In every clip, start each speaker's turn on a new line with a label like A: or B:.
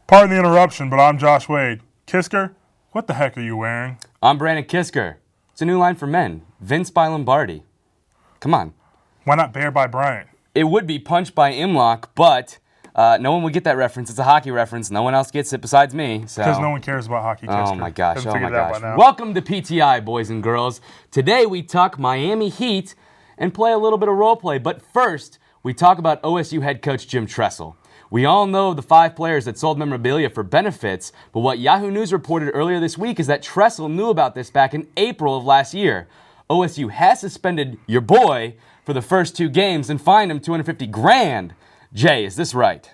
A: Pardon the interruption, but I'm Josh Wade. Kisker, what the heck are you wearing?
B: I'm Brandon Kisker. It's a new line for men. Vince by Lombardi. Come on.
A: Why not Bear by Bryant?
B: It would be Punch by Imlock, but no one would get that reference. It's a hockey reference. No one else gets it besides me.
A: Because no one cares about hockey, Kisker.
B: Oh my gosh,
A: Haven't figured it out by now.
B: Welcome to PTI, boys and girls. Today we talk Miami Heat and play a little bit of role play. But first, we talk about OSU head coach Jim Tressel. We all know the 5 players that sold memorabilia for benefits, but what Yahoo News reported earlier this week is that Tressel knew about this back in April of last year. OSU has suspended your boy for the first 2 games and fined him $250,000. Jay, is this right?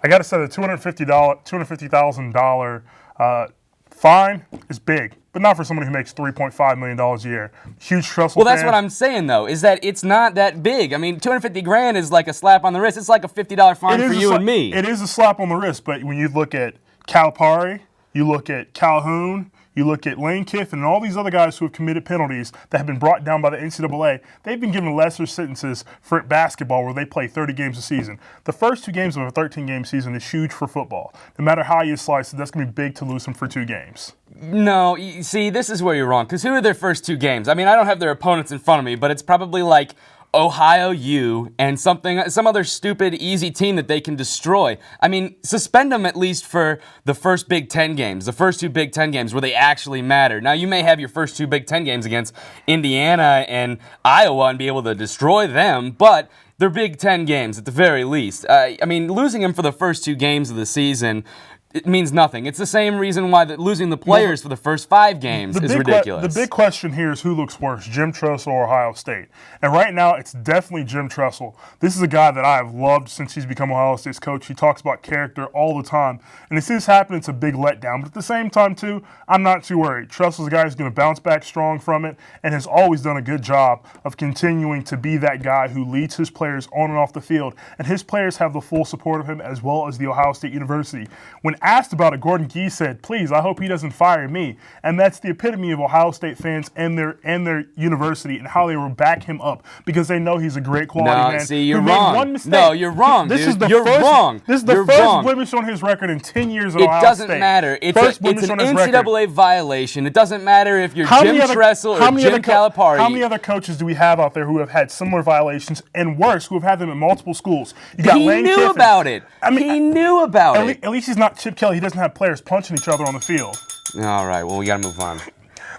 A: I got to say the $250,000 fine is big, but not for somebody who makes $3.5 million a year. Huge Tressel
B: Well, that's
A: fan.
B: what I'm saying, though, is that it's not that big. I mean, $250,000 is like a slap on the wrist. It's like a $50 fine for you and me.
A: It is a slap on the wrist, but when you look at Calipari, you look at Calhoun, you look at Lane Kiffin and all these other guys who have committed penalties that have been brought down by the NCAA, they've been given lesser sentences for basketball where they play 30 games a season. The first 2 games of a 13-game season is huge for football. No matter how you slice it, that's going to be big to lose them for 2 games.
B: No, you see, this is where you're wrong, because who are their first 2 games? I mean, I don't have their opponents in front of me, but it's probably like Ohio U and some other stupid, easy team that they can destroy. I mean, suspend them at least for the first Big Ten games, the first 2 Big Ten games where they actually matter. Now, you may have your first 2 Big Ten games against Indiana and Iowa and be able to destroy them, but they're Big Ten games at the very least. I mean, losing them for the first 2 games of the season, it means nothing. It's the same reason why losing the players for the first 5 games is ridiculous.
A: The big question here is who looks worse, Jim Tressel or Ohio State? And right now, it's definitely Jim Tressel. This is a guy that I have loved since he's become Ohio State's coach. He talks about character all the time. And to see this happen, it's a big letdown. But at the same time, too, I'm not too worried. Tressel's a guy who's going to bounce back strong from it and has always done a good job of continuing to be that guy who leads his players on and off the field. And his players have the full support of him as well as the Ohio State University. When asked about it, Gordon Gee said, "Please, I hope he doesn't fire me." And that's the epitome of Ohio State fans and their university and how they will back him up because they know he's a great quality man.
B: See, you're
A: who
B: wrong.
A: Made one mistake.
B: No, you're wrong,
A: This
B: dude.
A: is the
B: You're
A: first,
B: wrong.
A: This is the
B: You're
A: first
B: wrong.
A: blemish on his record in 10 years at
B: It
A: Ohio
B: doesn't
A: State.
B: matter. It's
A: First
B: an
A: blemish on his record.
B: NCAA violation. It doesn't matter if you're Jim Tressel or Jim Calipari.
A: How many other coaches do we have out there who have had similar violations and worse, who have had them in multiple schools? You got Lane Kiffin.
B: About it. I mean, he knew about it.
A: At least he's not Chip Kelly. He doesn't have players punching each other on the field.
B: All right, well, we got to move on.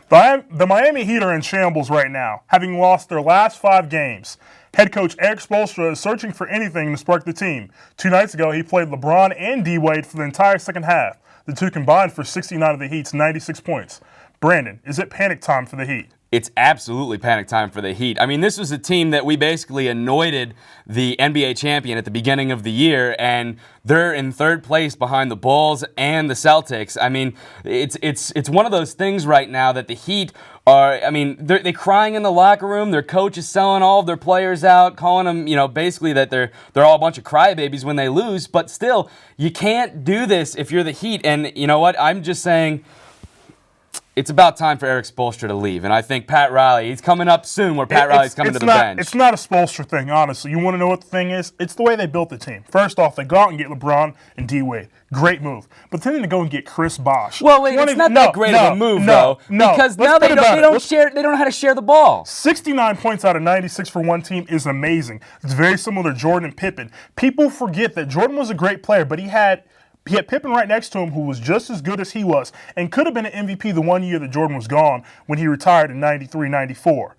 A: The Miami Heat are in shambles right now, having lost their last 5 games. Head coach Erik Spoelstra is searching for anything to spark the team. 2 nights ago, he played LeBron and D. Wade for the entire second half. The two combined for 69 of the Heat's 96 points. Brandon, is it panic time for the Heat?
B: It's absolutely panic time for the Heat. I mean, this was a team that we basically anointed the NBA champion at the beginning of the year, and they're in 3rd place behind the Bulls and the Celtics. I mean, it's one of those things right now that the Heat are, I mean, they're crying in the locker room. Their coach is selling all of their players out, calling them, basically that they're all a bunch of crybabies when they lose. But still, you can't do this if you're the Heat. And you know what? I'm just saying, it's about time for Erik Spoelstra to leave. And I think Pat Riley, he's coming up soon where Pat Riley's coming to the bench.
A: It's not a Spoelstra thing, honestly. You want to know what the thing is? It's the way they built the team. First off, they go out and get LeBron and D. Wade. Great move. But then they go and get Chris Bosh.
B: Well, wait, it's not that great of a move, though. Because now they don't know how to share the ball.
A: 69 points out of 96 for one team is amazing. It's very similar to Jordan and Pippen. People forget that Jordan was a great player, but he had Pippen right next to him who was just as good as he was and could have been an MVP the one year that Jordan was gone when he retired in 93, 94.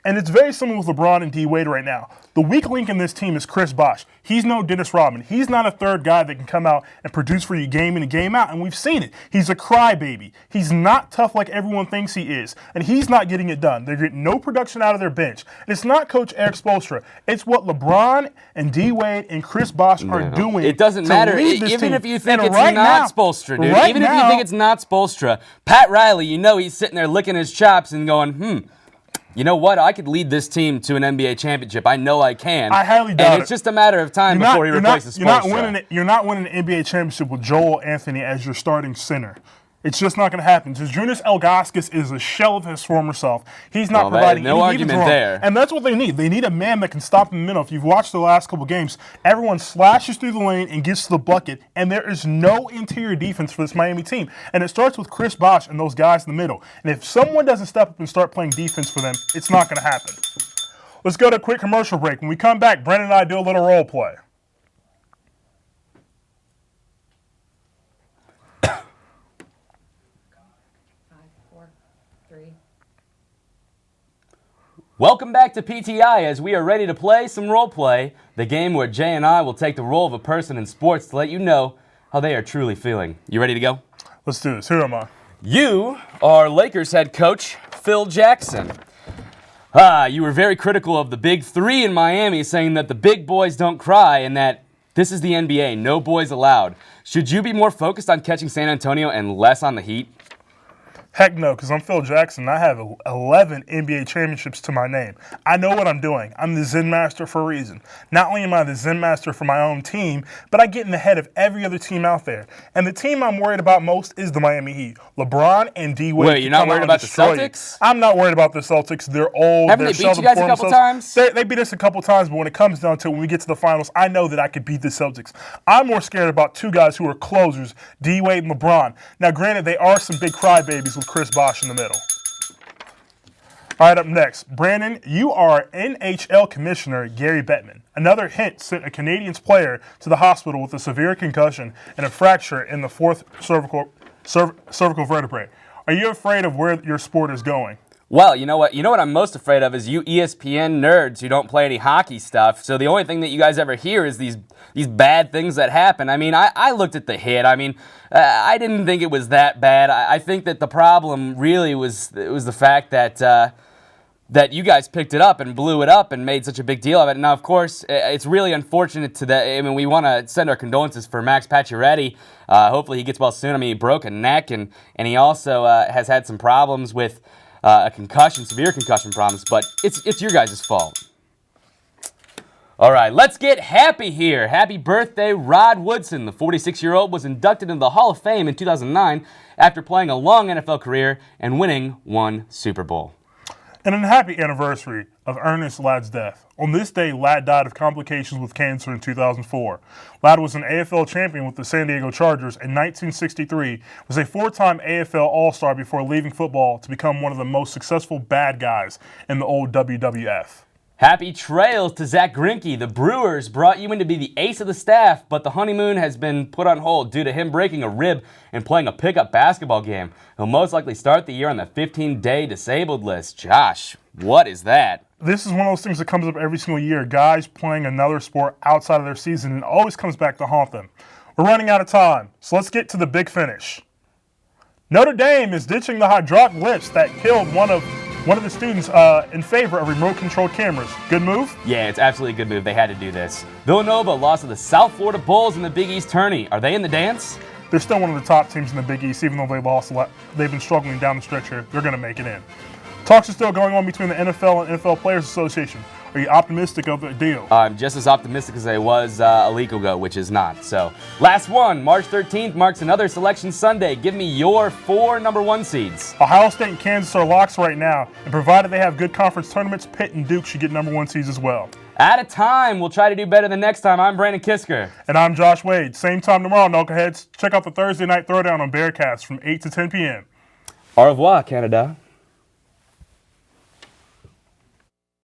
A: And it's very similar with LeBron and D. Wade right now. The weak link in this team is Chris Bosh. He's no Dennis Rodman. He's not a third guy that can come out and produce for you game in and game out, and we've seen it. He's a crybaby. He's not tough like everyone thinks he is, and he's not getting it done. They're getting no production out of their bench. And it's not Coach Erik Spoelstra. It's what LeBron and D. Wade and Chris Bosh are doing.
B: It doesn't matter. Even if you think it's not Spoelstra, dude. Even if you think it's not Spoelstra, Pat Riley, he's sitting there licking his chops and going, you know what? I could lead this team to an NBA championship. I know I can.
A: I highly doubt it.
B: And it's just a matter of time before he replaces Spoelstra.
A: You're not winning an NBA championship with Joel Anthony as your starting center. It's just not going to happen. Zydrunas Ilgauskas is a shell of his former self. He's not providing
B: no
A: any defense
B: argument there.
A: And that's what they need. They need a man that can stop in the middle. If you've watched the last couple games, everyone slashes through the lane and gets to the bucket, and there is no interior defense for this Miami team. And it starts with Chris Bosh and those guys in the middle. And if someone doesn't step up and start playing defense for them, it's not going to happen. Let's go to a quick commercial break. When we come back, Brandon and I do a little role play.
B: Welcome back to PTI as we are ready to play some role play, the game where Jay and I will take the role of a person in sports to let you know how they are truly feeling. You ready to go?
A: Let's do this. Who am I?
B: You are Lakers head coach Phil Jackson. You were very critical of the big three in Miami, saying that the big boys don't cry and that this is the NBA, no boys allowed. Should you be more focused on catching San Antonio and less on the Heat?
A: Heck no, because I'm Phil Jackson. I have 11 NBA championships to my name. I know what I'm doing. I'm the Zen Master for a reason. Not only am I the Zen Master for my own team, but I get in the head of every other team out there. And the team I'm worried about most is the Miami Heat. LeBron and D Wade.
B: Wait, you're not worried about the Celtics?
A: I'm not worried about the Celtics. They're old.
B: Haven't they beat you guys a couple times?
A: They beat us a couple times, but when it comes down to it, when we get to the finals, I know that I could beat the Celtics. I'm more scared about two guys who are closers, D Wade and LeBron. Now, granted, they are some big crybabies with Chris Bosh in the middle. All right, up next, Brandon, you are NHL Commissioner Gary Bettman. Another hint sent a Canadiens player to the hospital with a severe concussion and a fracture in the fourth cervical vertebrae. Are you afraid of where your sport is going?
B: Well, you know what? You know what I'm most afraid of is you ESPN nerds who don't play any hockey stuff. So the only thing that you guys ever hear is these bad things that happen. I mean, I looked at the hit. I mean, I didn't think it was that bad. I think that the problem really was the fact that that you guys picked it up and blew it up and made such a big deal of it. Now, of course, it's really unfortunate to that. I mean, we want to send our condolences for Max Pacioretty. Hopefully he gets well soon. I mean, he broke a neck and he also has had some problems with a concussion, severe concussion problems, but it's your guys' fault. All right, let's get happy here. Happy birthday, Rod Woodson. The 46-year-old was inducted into the Hall of Fame in 2009 after playing a long NFL career and winning one Super Bowl.
A: And a happy anniversary of Ernest Ladd's death. On this day, Ladd died of complications with cancer in 2004. Ladd was an AFL champion with the San Diego Chargers in 1963, was a four-time AFL All-Star before leaving football to become one of the most successful bad guys in the old WWF.
B: Happy trails to Zach Greinke. The Brewers brought you in to be the ace of the staff, but the honeymoon has been put on hold due to him breaking a rib and playing a pickup basketball game. He'll most likely start the year on the 15-day disabled list. Josh, what is that?
A: This is one of those things that comes up every single year. Guys playing another sport outside of their season, and it always comes back to haunt them. We're running out of time, so let's get to the big finish. Notre Dame is ditching the hydraulic lifts that killed one of the students in favor of remote-controlled cameras. Good move?
B: Yeah, it's absolutely a good move. They had to do this. Villanova lost to the South Florida Bulls in the Big East tourney. Are they in the dance?
A: They're still one of the top teams in the Big East, even though they've lost a lot. They've been struggling down the stretch here. They're going to make it in. Talks are still going on between the NFL and NFL Players Association. Are you optimistic of the deal?
B: I'm just as optimistic as I was a week ago, which is not. So, last one, March 13th marks another Selection Sunday. Give me your 4 number 1 seeds.
A: Ohio State and Kansas are locks right now, and provided they have good conference tournaments, Pitt and Duke should get number 1 seeds as well.
B: Out of time. We'll try to do better the next time. I'm Brandon Kisker.
A: And I'm Josh Wade. Same time tomorrow, Knuckleheads. Check out the Thursday Night Throwdown on Bearcast from 8 to 10 p.m.
B: Au revoir, Canada.